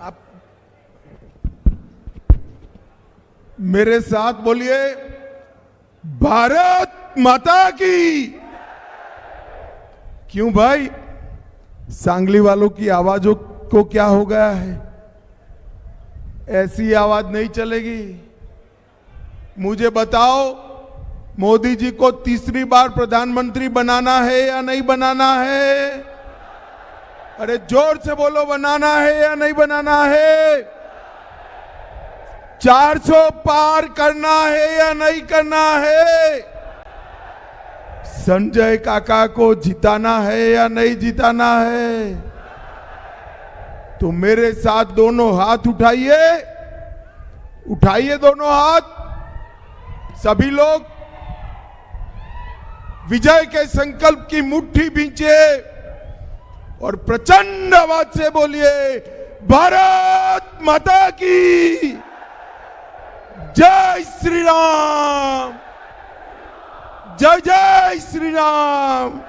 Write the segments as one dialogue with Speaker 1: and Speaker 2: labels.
Speaker 1: आप मेरे साथ बोलिए, भारत माता की। क्यों भाई, सांगली वालों की आवाजों को क्या हो गया है? ऐसी आवाज नहीं चलेगी। मुझे बताओ, मोदी जी को तीसरी बार प्रधानमंत्री बनाना है या नहीं बनाना है? अरे जोर से बोलो, बनाना है या नहीं बनाना है? 400 पार करना है या नहीं करना है? संजय काका को जिताना है या नहीं जिताना है? तो मेरे साथ दोनों हाथ उठाइए, उठाइए दोनों हाथ सभी लोग। विजय के संकल्प की मुट्ठी भींचे और प्रचंड आवाज से बोलिए, भारत माता की जय श्री राम, जय जय श्री राम।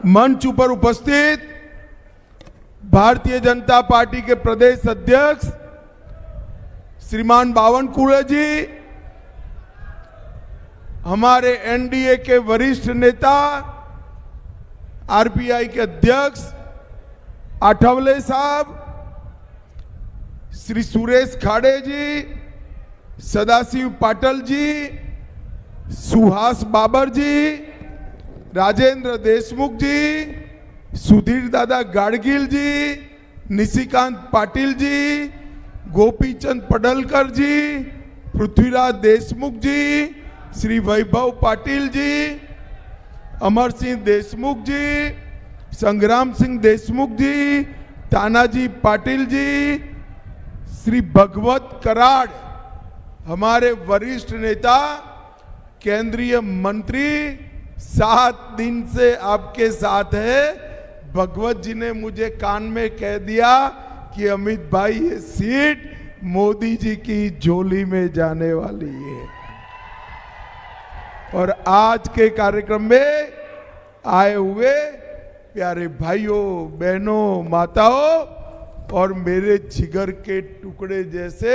Speaker 1: मंच पर उपस्थित भारतीय जनता पार्टी के प्रदेश अध्यक्ष श्रीमान बावनकुळे जी, हमारे एनडीए के वरिष्ठ नेता आरपीआई के अध्यक्ष आठवले साहब, श्री सुरेश खाड़े जी, सदाशिव पाटिल जी, सुहास बाबर जी, राजेंद्र देशमुख जी, सुधीर दादा गाडगिल जी, निशिकांत पाटिल जी, गोपीचंद पडलकर जी, पृथ्वीराज देशमुख जी, श्री वैभव पाटिल जी, अमर सिंह देशमुख जी, संग्राम सिंह देशमुख जी, तानाजी पाटिल जी, श्री भगवत कराड़, हमारे वरिष्ठ नेता केंद्रीय मंत्री 7 दिन से आपके साथ है। भगवत जी ने मुझे कान में कह दिया कि अमित भाई, ये सीट मोदी जी की झोली में जाने वाली है। और आज के कार्यक्रम में आए हुए प्यारे भाइयों, बहनों, माताओं और मेरे जिगर के टुकड़े जैसे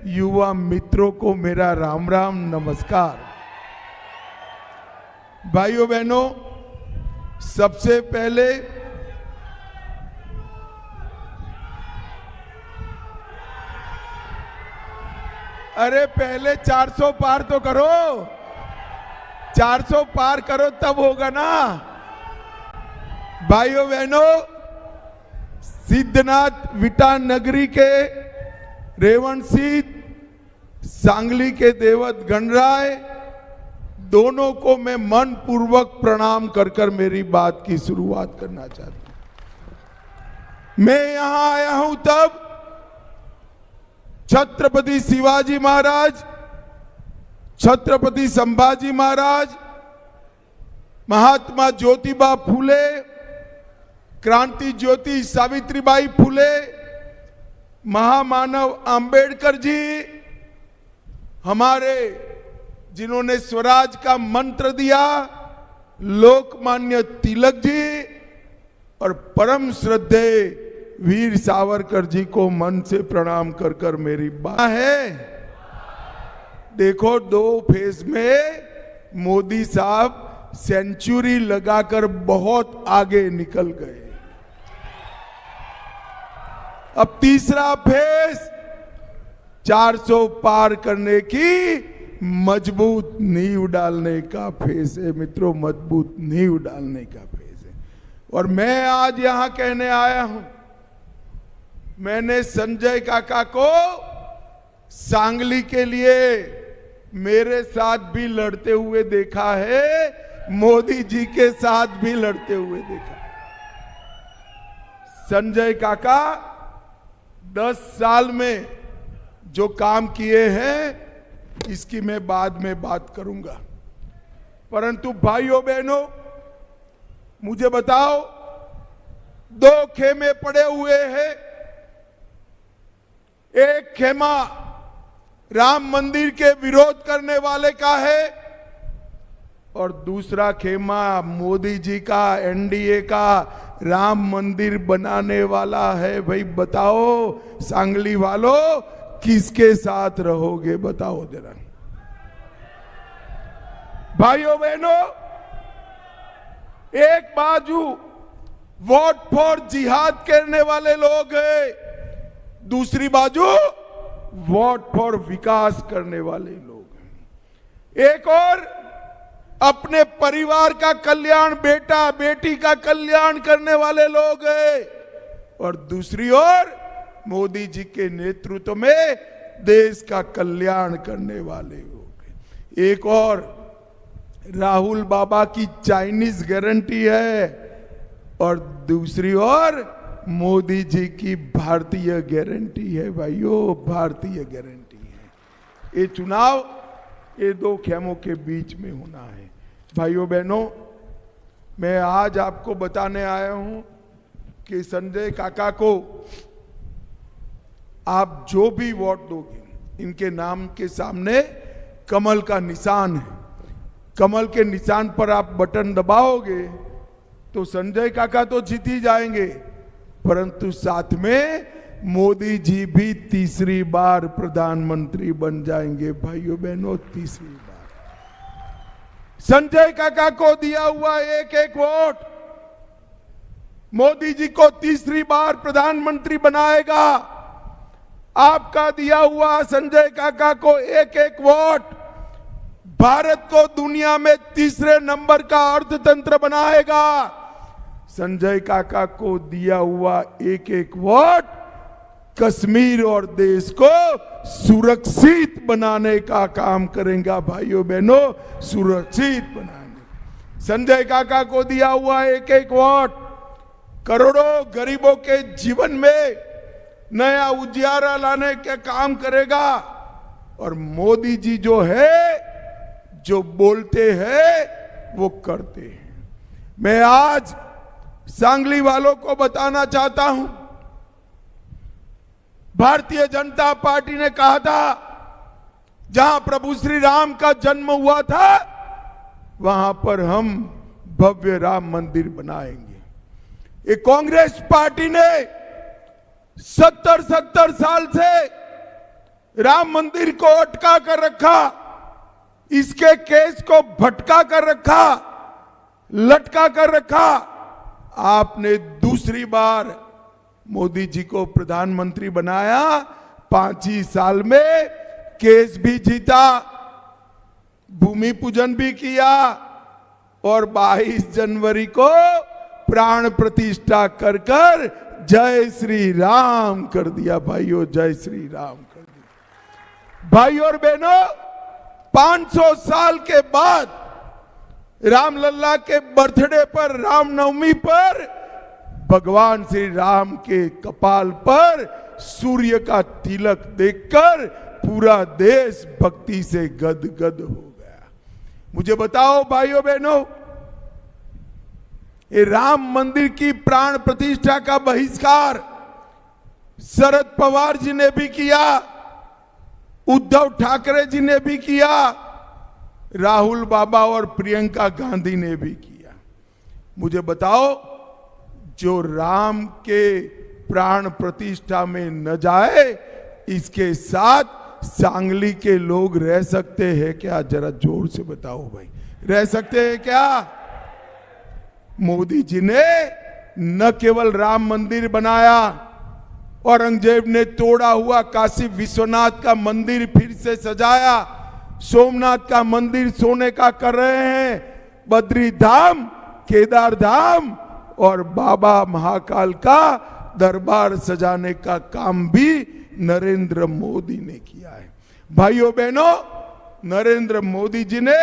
Speaker 1: युवा मित्रों को मेरा राम राम, नमस्कार। भाइयों बहनों, सबसे पहले अरे पहले 400 पार तो करो, 400 पार करो तब होगा ना। भाइयों बहनों, सिद्धनाथ विटा नगरी के रेवण सिंह, सांगली के देवत गणराय, दोनों को मैं मन पूर्वक प्रणाम कर कर मेरी बात की शुरुआत करना चाहता हूं। मैं यहां आया हूं तब छत्रपति शिवाजी महाराज, छत्रपति संभाजी महाराज, महात्मा ज्योतिबा फूले, क्रांति ज्योति सावित्रीबाई फूले, महामानव अंबेडकर जी, हमारे जिन्होंने स्वराज का मंत्र दिया, लोकमान्य तिलक जी, और परम श्रद्धेय वीर सावरकर जी को मन से प्रणाम कर कर मेरी बात है। देखो, 2 फेज में मोदी साहब सेंचुरी लगाकर बहुत आगे निकल गए। अब तीसरा फेज 400 पार करने की मजबूत नींव डालने का फेज है मित्रों, मजबूत नींव डालने का फेज है। और मैं आज यहां कहने आया हूं, मैंने संजय काका को सांगली के लिए मेरे साथ भी लड़ते हुए देखा है, मोदी जी के साथ भी लड़ते हुए देखा। संजय काका 10 साल में जो काम किए हैं इसकी मैं बाद में बात करूंगा। परंतु भाइयों बहनों, मुझे बताओ, 2 खेमे पड़े हुए हैं। एक खेमा राम मंदिर के विरोध करने वाले का है और दूसरा खेमा मोदी जी का, एनडीए का, राम मंदिर बनाने वाला है। भाई बताओ सांगली वालों, किसके साथ रहोगे? बताओ जरा। भाइयों बहनों, एक बाजू वोट फॉर जिहाद करने वाले लोग हैं, दूसरी बाजू वोट फॉर विकास करने वाले लोग हैं। एक और अपने परिवार का कल्याण, बेटा बेटी का कल्याण करने वाले लोग हैं, और दूसरी ओर मोदी जी के नेतृत्व में देश का कल्याण करने वाले लोग हैं। एक और राहुल बाबा की चाइनीज गारंटी है, और दूसरी ओर मोदी जी की भारतीय गारंटी है। भाइयों, भारतीय गारंटी है। ये चुनाव ये दो खेमों के बीच में होना है। भाइयों बहनों, मैं आज आपको बताने आया हूं कि संजय काका को आप जो भी वोट दोगे, इनके नाम के सामने कमल का निशान है। कमल के निशान पर आप बटन दबाओगे तो संजय काका तो जीत ही जाएंगे, परंतु साथ में मोदी जी भी तीसरी बार प्रधानमंत्री बन जाएंगे। भाइयों बहनों, तीसरी बार संजय काका को दिया हुआ एक एक वोट मोदी जी को तीसरी बार प्रधानमंत्री बनाएगा। आपका दिया हुआ संजय काका को एक एक वोट भारत को दुनिया में तीसरे नंबर का अर्थतंत्र बनाएगा। संजय काका को दिया हुआ एक एक वोट कश्मीर और देश को सुरक्षित बनाने का काम करेगा। भाइयों बहनों, सुरक्षित बनाने। संजय काका को दिया हुआ एक एक वोट करोड़ों गरीबों के जीवन में नया उजियारा लाने का काम करेगा। और मोदी जी जो है, जो बोलते हैं वो करते हैं। मैं आज सांगली वालों को बताना चाहता हूं, भारतीय जनता पार्टी ने कहा था जहां प्रभु श्री राम का जन्म हुआ था वहां पर हम भव्य राम मंदिर बनाएंगे। ये कांग्रेस पार्टी ने 70 साल से राम मंदिर को अटका कर रखा, इसके केस को भटका कर रखा, लटका कर रखा। आपने दूसरी बार मोदी जी को प्रधानमंत्री बनाया, 5 ही साल में केस भी जीता, भूमि पूजन भी किया, और 22 जनवरी को प्राण प्रतिष्ठा कर जय श्री राम कर दिया। भाइयों, जय श्री राम कर दिया। भाइयों और बहनों, 500 साल के बाद रामलला के बर्थडे पर, रामनवमी पर, भगवान श्री राम के कपाल पर सूर्य का तिलक देखकर पूरा देश भक्ति से गदगद हो गया। मुझे बताओ भाइयों बहनों, ये राम मंदिर की प्राण प्रतिष्ठा का बहिष्कार शरद पवार जी ने भी किया, उद्धव ठाकरे जी ने भी किया, राहुल बाबा और प्रियंका गांधी ने भी किया। मुझे बताओ, जो राम के प्राण प्रतिष्ठा में न जाए, इसके साथ सांगली के लोग रह सकते हैं क्या? जरा जोर से बताओ भाई, रह सकते हैं क्या? मोदी जी ने न केवल राम मंदिर बनाया, औरंगजेब ने तोड़ा हुआ काशी विश्वनाथ का मंदिर फिर से सजाया, सोमनाथ का मंदिर सोने का कर रहे हैं, बद्री धाम, केदार धाम और बाबा महाकाल का दरबार सजाने का काम भी नरेंद्र मोदी ने किया है। भाइयों बहनों, नरेंद्र मोदी जी ने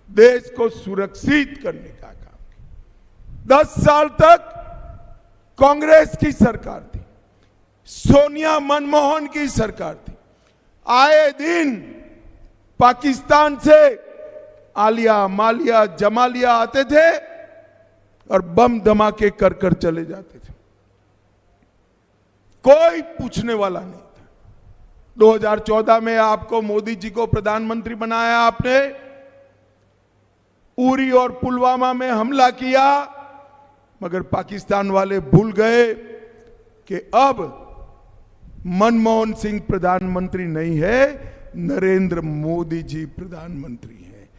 Speaker 1: देश को सुरक्षित करने का काम किया। 10 साल तक कांग्रेस की सरकार थी, सोनिया मनमोहन की सरकार थी। आए दिन पाकिस्तान से आलिया, मालिया, जमालिया आते थे और बम धमाके कर कर चले जाते थे, कोई पूछने वाला नहीं था। 2014 में आपको मोदी जी को प्रधानमंत्री बनाया, आपने उरी और पुलवामा में हमला किया, मगर पाकिस्तान वाले भूल गए कि अब मनमोहन सिंह प्रधानमंत्री नहीं है, नरेंद्र मोदी जी प्रधानमंत्री हैं।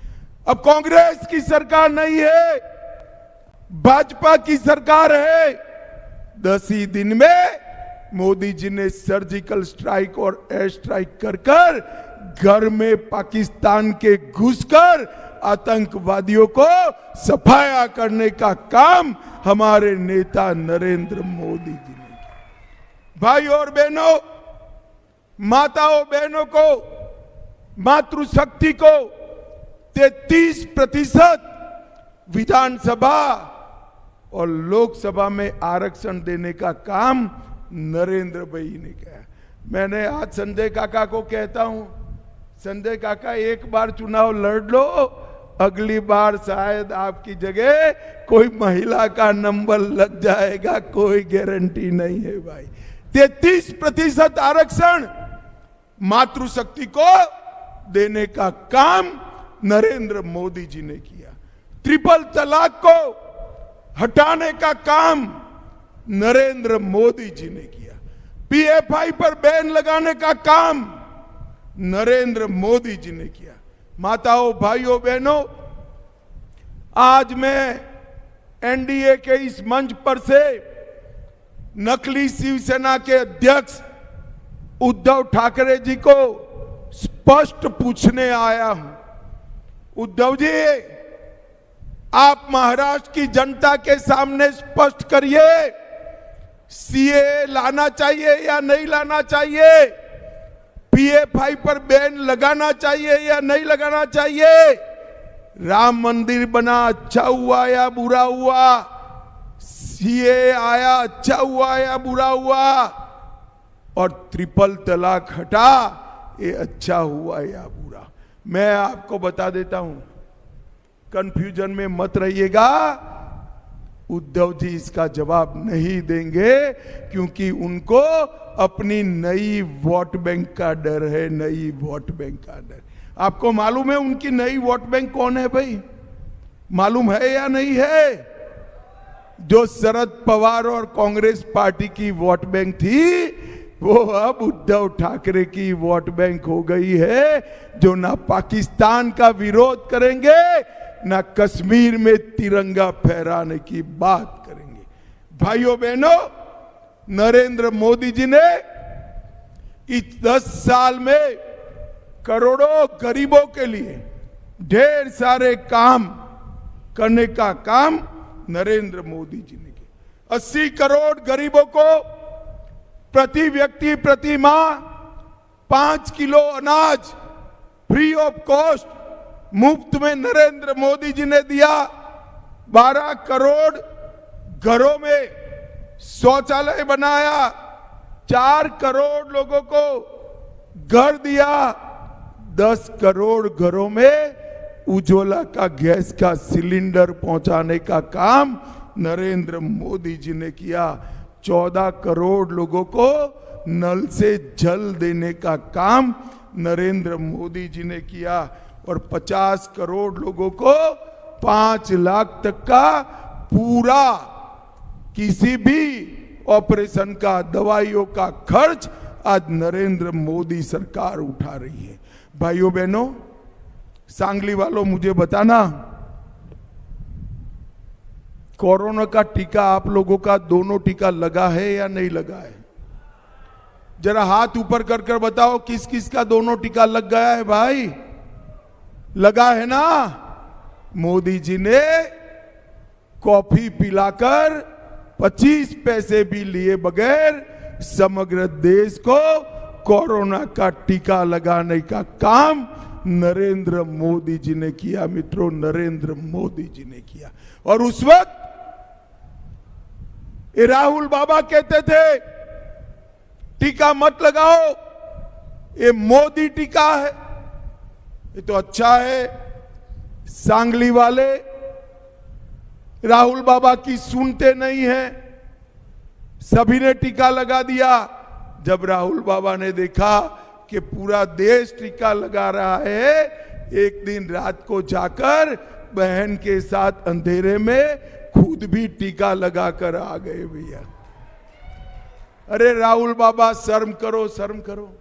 Speaker 1: अब कांग्रेस की सरकार नहीं है, भाजपा की सरकार है। 10 ही दिन में मोदी जी ने सर्जिकल स्ट्राइक और एयर स्ट्राइक कर घर में पाकिस्तान के घुसकर आतंकवादियों को सफाया करने का काम हमारे नेता नरेंद्र मोदी जी ने किया। भाई और बहनों, माताओं बहनों को, मातृशक्ति को 33% विधानसभा और लोकसभा में आरक्षण देने का काम नरेंद्र भाई ने किया। मैंने आज संजय काका को कहता हूं, संजय काका एक बार चुनाव लड़ लो, अगली बार शायद आपकी जगह कोई महिला का नंबर लग जाएगा, कोई गारंटी नहीं है भाई। 33% आरक्षण मातृशक्ति को देने का काम नरेंद्र मोदी जी ने किया। ट्रिपल तलाक को हटाने का काम नरेंद्र मोदी जी ने किया। पीएफआई पर बैन लगाने का काम नरेंद्र मोदी जी ने किया। माताओं, भाइयों, बहनों, आज मैं एनडीए के इस मंच पर से नकली शिवसेना के अध्यक्ष उद्धव ठाकरे जी को स्पष्ट पूछने आया हूं। उद्धव जी, आप महाराष्ट्र की जनता के सामने स्पष्ट करिए, सीए लाना चाहिए या नहीं लाना चाहिए, पीएफआई पर बैन लगाना चाहिए या नहीं लगाना चाहिए, राम मंदिर बना अच्छा हुआ या बुरा हुआ, सीए आया अच्छा हुआ या बुरा हुआ, और ट्रिपल तलाक हटा ये अच्छा हुआ या बुरा। मैं आपको बता देता हूं, कंफ्यूजन में मत रहिएगा, उद्धव जी इसका जवाब नहीं देंगे, क्योंकि उनको अपनी नई वोट बैंक का डर है, नई वोट बैंक का डर। आपको मालूम है उनकी नई वोट बैंक कौन है भाई? मालूम है या नहीं है? जो शरद पवार और कांग्रेस पार्टी की वोट बैंक थी, वो अब उद्धव ठाकरे की वोट बैंक हो गई है, जो ना पाकिस्तान का विरोध करेंगे, ना कश्मीर में तिरंगा फहराने की बात करेंगे। भाइयों बहनों, नरेंद्र मोदी जी ने इस 10 साल में करोड़ों गरीबों के लिए ढेर सारे काम करने का काम नरेंद्र मोदी जी ने किया। 80 करोड़ गरीबों को प्रति व्यक्ति प्रति माह 5 किलो अनाज फ्री ऑफ कॉस्ट मुफ्त में नरेंद्र मोदी जी ने दिया। 12 करोड़ घरों में शौचालय बनाया। 4 करोड़ लोगों को घर दिया। 10 करोड़ घरों में उज्ज्वला का गैस का सिलेंडर पहुंचाने का काम नरेंद्र मोदी जी ने किया। 14 करोड़ लोगों को नल से जल देने का काम नरेंद्र मोदी जी ने किया। और 50 करोड़ लोगों को 5 लाख तक का पूरा किसी भी ऑपरेशन का, दवाइयों का खर्च आज नरेंद्र मोदी सरकार उठा रही है। भाइयों बहनों, सांगली वालों, मुझे बताना, कोरोना का टीका आप लोगों का दोनों टीका लगा है या नहीं लगा है? जरा हाथ ऊपर कर कर बताओ किस किस का दोनों टीका लग गया है भाई? लगा है ना? मोदी जी ने कॉफी पिलाकर 25 पैसे भी लिए बगैर समग्र देश को कोरोना का टीका लगाने का काम नरेंद्र मोदी जी ने किया। मित्रों, नरेंद्र मोदी जी ने किया। और उस वक्त ये राहुल बाबा कहते थे टीका मत लगाओ, ये मोदी टीका है। ये तो अच्छा है, सांगली वाले राहुल बाबा की सुनते नहीं हैं, सभी ने टीका लगा दिया। जब राहुल बाबा ने देखा कि पूरा देश टीका लगा रहा है, एक दिन रात को जाकर बहन के साथ अंधेरे में खुद भी टीका लगाकर आ गए भैया। अरे राहुल बाबा शर्म करो, शर्म करो।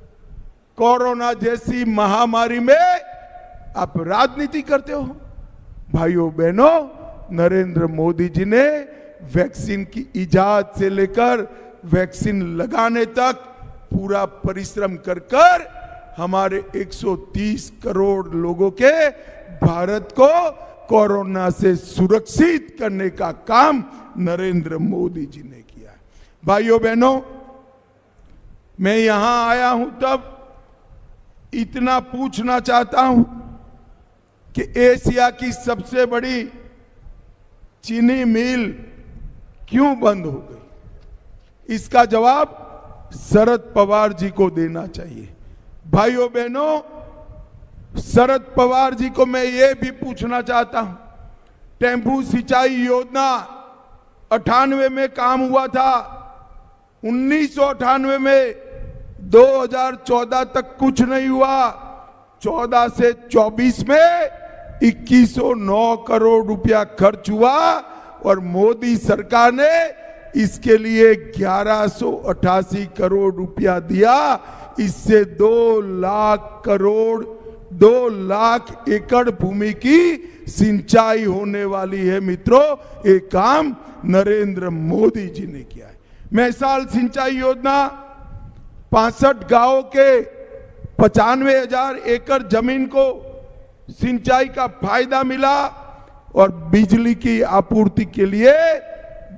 Speaker 1: कोरोना जैसी महामारी में आप राजनीति करते हो। भाइयों बहनों, नरेंद्र मोदी जी ने वैक्सीन की इजाद से लेकर वैक्सीन लगाने तक पूरा परिश्रम कर हमारे 130 करोड़ लोगों के भारत को कोरोना से सुरक्षित करने का काम नरेंद्र मोदी जी ने किया। भाइयों बहनों, मैं यहां आया हूं तब इतना पूछना चाहता हूं कि एशिया की सबसे बड़ी चीनी मिल क्यों बंद हो गई? इसका जवाब शरद पवार जी को देना चाहिए। भाइयों बहनों, शरद पवार जी को मैं ये भी पूछना चाहता हूं, टेम्पू सिंचाई योजना 98 में काम हुआ था, 1998 में 2014 तक कुछ नहीं हुआ, 14 से 24 में 2109 करोड़ रुपया खर्च हुआ और मोदी सरकार ने इसके लिए 1188 करोड़ रुपया दिया। इससे 2 लाख एकड़ भूमि की सिंचाई होने वाली है। मित्रों, ये काम नरेंद्र मोदी जी ने किया है। मैसाल सिंचाई योजना 65 गांवों के 95,000 एकड़ जमीन को सिंचाई का फायदा मिला और बिजली की आपूर्ति के लिए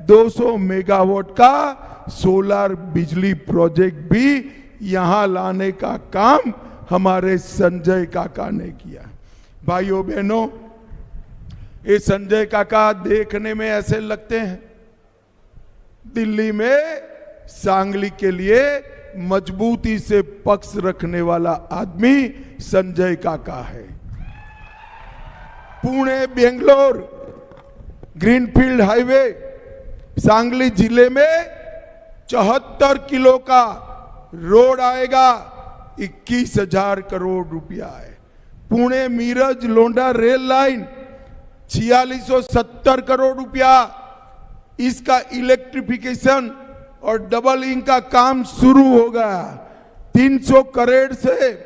Speaker 1: 200 मेगावाट का सोलर बिजली प्रोजेक्ट भी यहां लाने का काम हमारे संजय काका ने किया। भाइयों बहनों, ये संजय काका देखने में ऐसे लगते हैं, दिल्ली में सांगली के लिए मजबूती से पक्ष रखने वाला आदमी संजय काका है। पुणे बेंगलोर ग्रीनफील्ड हाईवे सांगली जिले में 74 किलो का रोड आएगा, 21,000 करोड़ रुपया है। पुणे मीरज लोंडा रेल लाइन 4670 करोड़ रुपया, इसका इलेक्ट्रिफिकेशन और डबलिंग का काम शुरू हो गया। 300 करोड़ से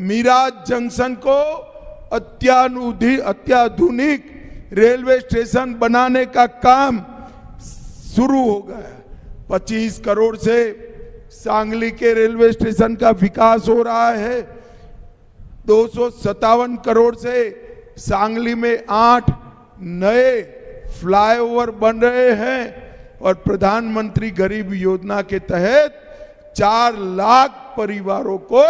Speaker 1: मिराज जंक्शन को अत्याधुनिक रेलवे स्टेशन बनाने का काम शुरू हो गया। 25 करोड़ से सांगली के रेलवे स्टेशन का विकास हो रहा है। 257 करोड़ से सांगली में 8 नए फ्लाईओवर बन रहे हैं और प्रधानमंत्री गरीब योजना के तहत 4 लाख परिवारों को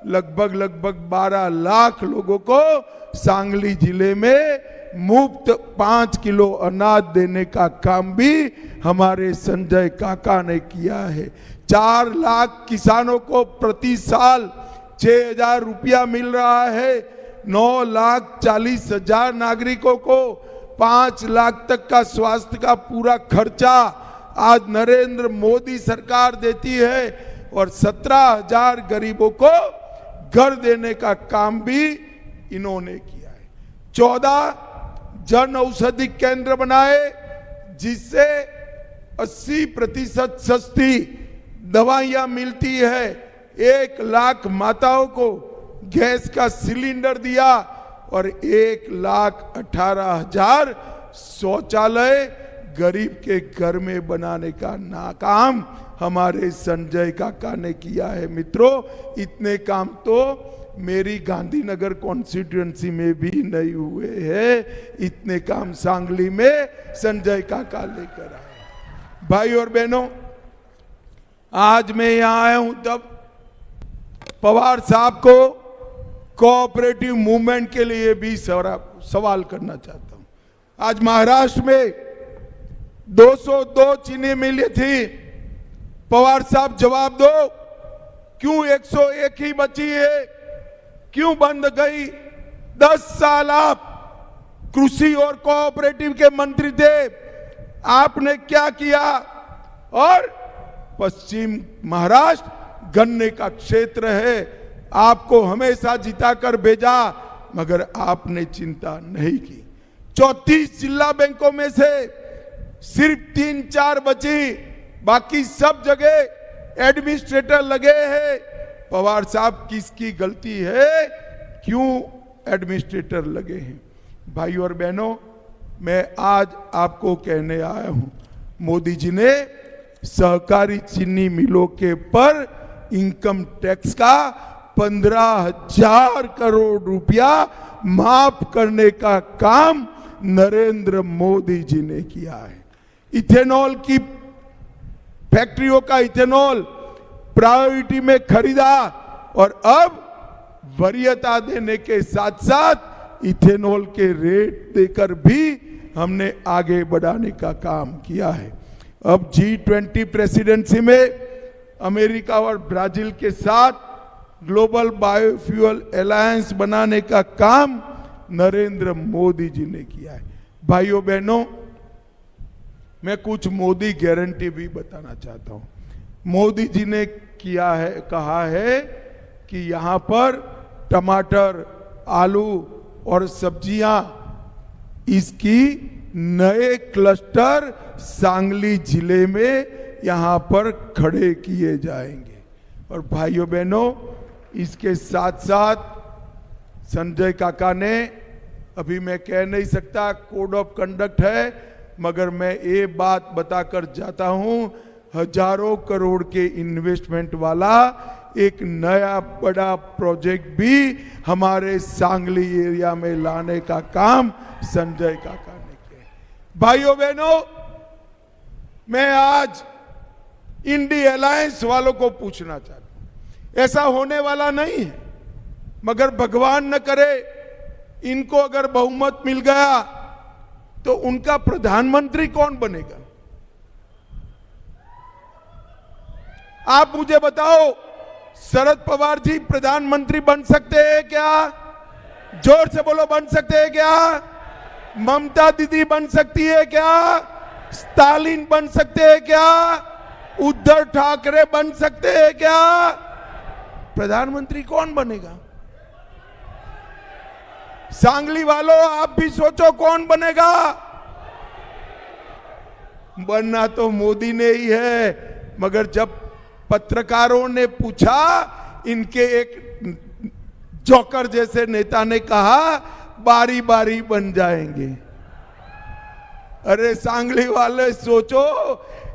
Speaker 1: लगभग 12 लाख लोगों को सांगली जिले में मुफ्त 5 किलो अनाज देने का काम भी हमारे संजय काका ने किया है। 4 लाख किसानों को प्रति साल 6,000 रुपया मिल रहा है। 9,40,000 नागरिकों को 5 लाख तक का स्वास्थ्य का पूरा खर्चा आज नरेंद्र मोदी सरकार देती है और 17,000 गरीबों को घर देने का काम भी इन्होंने किया है। 14 जन औषधि केंद्र बनाए जिससे 80% सस्ती दवाइयां मिलती है। 1 लाख माताओं को गैस का सिलेंडर दिया और 1,18,000 शौचालय गरीब के घर में बनाने का काम हमारे संजय काका ने किया है। मित्रों, इतने काम तो मेरी गांधीनगर कॉन्स्टिट्यूएंसी में भी नहीं हुए हैं। इतने काम सांगली में संजय काका लेकर आए। भाई और बहनों, आज मैं यहां आया हूं तब पवार साहब को कोऑपरेटिव मूवमेंट के लिए भी सवाल करना चाहता हूं। आज महाराष्ट्र में 202 चीनी मिलें थी। पवार साहब जवाब दो, क्यों 101 ही बची है? क्यों बंद गई? 10 साल आप कृषि और कोऑपरेटिव के मंत्री थे, आपने क्या किया? और पश्चिम महाराष्ट्र गन्ने का क्षेत्र है, आपको हमेशा जिताकर भेजा मगर आपने चिंता नहीं की। 34 जिला बैंकों में से सिर्फ 3-4 बची, बाकी सब जगह एडमिनिस्ट्रेटर लगे हैं। पवार साहब किसकी गलती है, क्यों एडमिनिस्ट्रेटर लगे हैं? भाइयों और बहनों, मैं आज आपको कहने आया हूं, मोदी जी ने सहकारी चीनी मिलों के पर इनकम टैक्स का 15,000 करोड़ रुपया माफ करने का काम नरेंद्र मोदी जी ने किया है। इथेनॉल की फैक्ट्रियों का इथेनॉल प्रायोरिटी में खरीदा और अब वरीयता देने के साथ साथ इथेनॉल के रेट देकर भी हमने आगे बढ़ाने का काम किया है। अब G20 प्रेसिडेंसी में अमेरिका और ब्राजील के साथ ग्लोबल बायोफ्यूल अलायंस बनाने का काम नरेंद्र मोदी जी ने किया है। भाइयों बहनों, मैं कुछ मोदी गारंटी भी बताना चाहता हूं। मोदी जी ने किया है, कहा है कि यहां पर टमाटर, आलू और सब्जियां, इसकी नए क्लस्टर सांगली जिले में यहां पर खड़े किए जाएंगे। और भाइयों बहनों, इसके साथ साथ संजय काका ने, अभी मैं कह नहीं सकता कोड ऑफ कंडक्ट है, मगर मैं ये बात बताकर जाता हूं, हजारों करोड़ के इन्वेस्टमेंट वाला एक नया बड़ा प्रोजेक्ट भी हमारे सांगली एरिया में लाने का काम संजय काका ने किया। भाइयों बहनों, मैं आज इंडी अलायंस वालों को पूछना चाहता हूं, ऐसा होने वाला नहीं है, मगर भगवान न करे इनको अगर बहुमत मिल गया तो उनका प्रधानमंत्री कौन बनेगा? आप मुझे बताओ, शरद पवार जी प्रधानमंत्री बन सकते हैं क्या? जोर से बोलो, बन सकते हैं क्या? ममता दीदी बन सकती है क्या? स्टालिन बन सकते हैं क्या? उद्धव ठाकरे बन सकते हैं क्या? प्रधानमंत्री कौन बनेगा? सांगली वालों, आप भी सोचो कौन बनेगा? बनना तो मोदी ने ही है, मगर जब पत्रकारों ने पूछा, इनके एक जोकर जैसे नेता ने कहा बारी बारी बन जाएंगे। अरे सांगली वाले सोचो,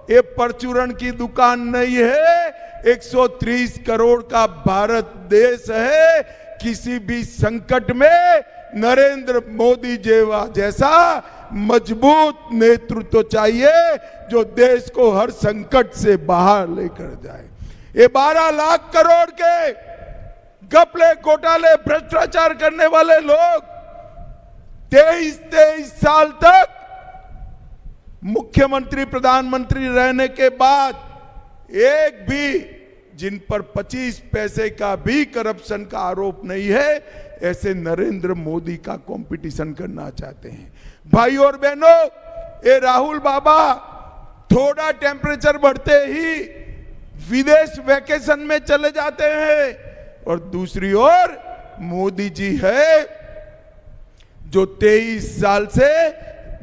Speaker 1: ये परचूरण की दुकान नहीं है, 130 करोड़ का भारत देश है। किसी भी संकट में नरेंद्र मोदी जैसा मजबूत नेतृत्व चाहिए जो देश को हर संकट से बाहर लेकर जाए। ये 12 लाख करोड़ के घपले, घोटाले, भ्रष्टाचार करने वाले लोग 23 साल तक मुख्यमंत्री, प्रधानमंत्री रहने के बाद एक भी जिन पर 25 पैसे का भी करप्शन का आरोप नहीं है, ऐसे नरेंद्र मोदी का कंपटीशन करना चाहते हैं। भाइयों और बहनों, ये राहुल बाबा थोड़ा टेम्परेचर बढ़ते ही विदेश वैकेशन में चले जाते हैं, और दूसरी ओर मोदी जी है जो 23 साल से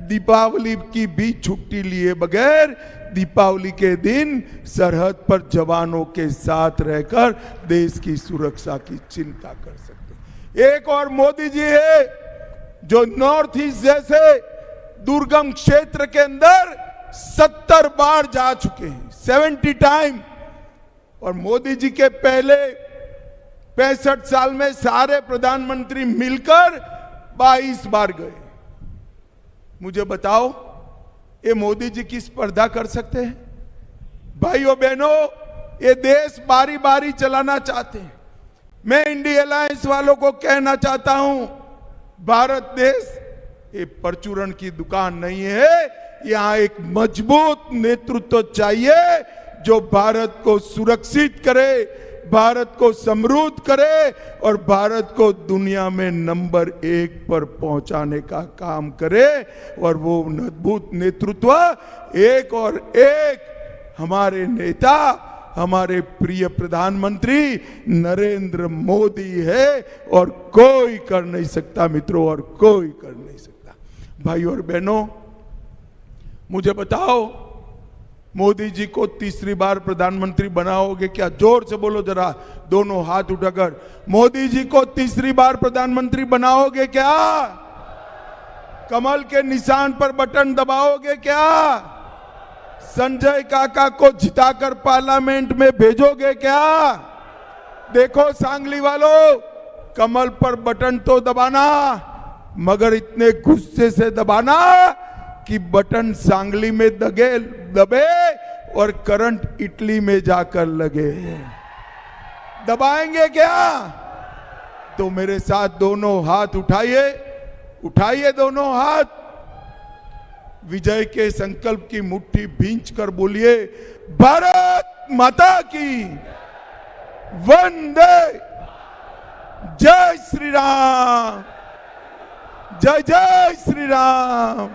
Speaker 1: दीपावली की भी छुट्टी लिए बगैर दीपावली के दिन सरहद पर जवानों के साथ रहकर देश की सुरक्षा की चिंता कर सकते हैं। एक और मोदी जी है जो नॉर्थ ईस्ट जैसे दुर्गम क्षेत्र के अंदर 70 बार जा चुके हैं, 70 टाइम। और मोदी जी के पहले 65 साल में सारे प्रधानमंत्री मिलकर 22 बार गए। मुझे बताओ, ये मोदी जी की स्पर्धा कर सकते हैं? भाइयों बहनों, ये देश बारी बारी चलाना चाहते हैं। मैं इंडिया अलायंस वालों को कहना चाहता हूं, भारत देश ये परचूरण की दुकान नहीं है। यहां एक मजबूत नेतृत्व चाहिए जो भारत को सुरक्षित करे, भारत को समृद्ध करे और भारत को दुनिया में नंबर 1 पर पहुंचाने का काम करे। और वो अद्भुत नेतृत्व एक और एक हमारे नेता, हमारे प्रिय प्रधानमंत्री नरेंद्र मोदी है, और कोई कर नहीं सकता मित्रों, और कोई कर नहीं सकता। भाइयों और बहनों, मुझे बताओ, मोदी जी को तीसरी बार प्रधानमंत्री बनाओगे क्या? जोर से बोलो जरा, दोनों हाथ उठाकर। मोदी जी को तीसरी बार प्रधानमंत्री बनाओगे क्या? कमल के निशान पर बटन दबाओगे क्या? संजय काका को जिताकर पार्लियामेंट में भेजोगे क्या? देखो सांगली वालों, कमल पर बटन तो दबाना, मगर इतने गुस्से से दबाना कि बटन सांगली में दबे और करंट इटली में जाकर लगे। दबाएंगे क्या? तो मेरे साथ दोनों हाथ उठाइए, उठाइए दोनों हाथ। विजय के संकल्प की मुट्ठी भींच कर बोलिए, भारत माता की वंदे, जय श्री राम, जय जय श्री राम।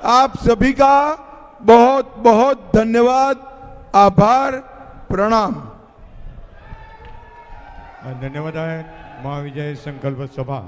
Speaker 1: आप सभी का बहुत बहुत धन्यवाद, आभार, प्रणाम।
Speaker 2: धन्यवाद आहे महाविजय संकल्प सभा